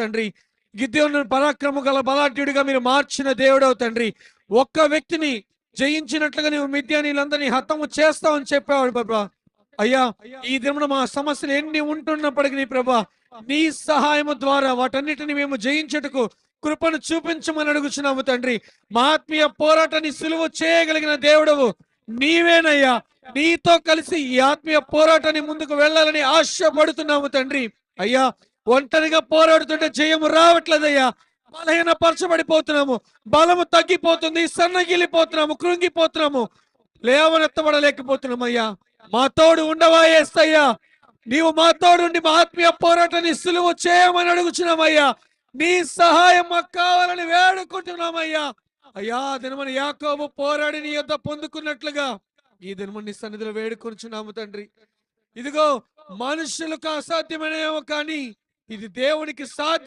తండ్రి. గిద్యోను పరాక్రమ గల బలాఢ్యుడిగా మీరు మార్చిన దేవుడవు తండ్రి. ఒక్క వ్యక్తిని జయించినట్లుగా నువ్వు మిద్యానీలందరినీ హతము చేస్తావని చెప్పేవాడు ప్రభా. అయ్యా, ఈ దినమున మా సమస్యలు ఎన్ని ఉంటున్నప్పటికీ ప్రభా, నీ సహాయము ద్వారా వాటన్నిటిని మేము జయించుటకు కృపను చూపించమని అడుగుచున్నాము తండ్రి. మా ఆత్మీయ పోరాటాన్ని సులువు చేయగలిగిన దేవుడవు నీవేనయ్యా. నీతో కలిసి ఈ ఆత్మీయ పోరాటాన్ని ముందుకు వెళ్ళాలని ఆశపడుతున్నాము తండ్రి. అయ్యా, ఒంటరిగా పోరాడుతుంటే జయము రావట్లేదయ్యా. బలహీనపరచబడిపోతున్నాము, బలము తగ్గిపోతుంది, సన్నగిలిపోతున్నాము, కృంగిపోతున్నాము, లేవనెత్తబడలేకపోతున్నాం. అయ్యా, మా తోడు ఉండవా యేసయ్యా? నీవు మా తోడుండి మా ఆత్మీయ పోరాటాన్ని సులువు చేయమని అడుగుచున్నామయ్యా. నీ సహాయం మాకు కావాలని వేడుకుంటున్నామయ్యా. అయ్యా, దినమని యాకోబు పోరాడి నీ యొద్ద పొందుకున్నట్లుగా ఈ దినమని నీ సన్నిధిలో వేడుకొనుచున్నాము తండ్రి. ఇదిగో, మనుషులకు అసాధ్యమనేమో కానీ ఇది దేవునికి సాధ్యం.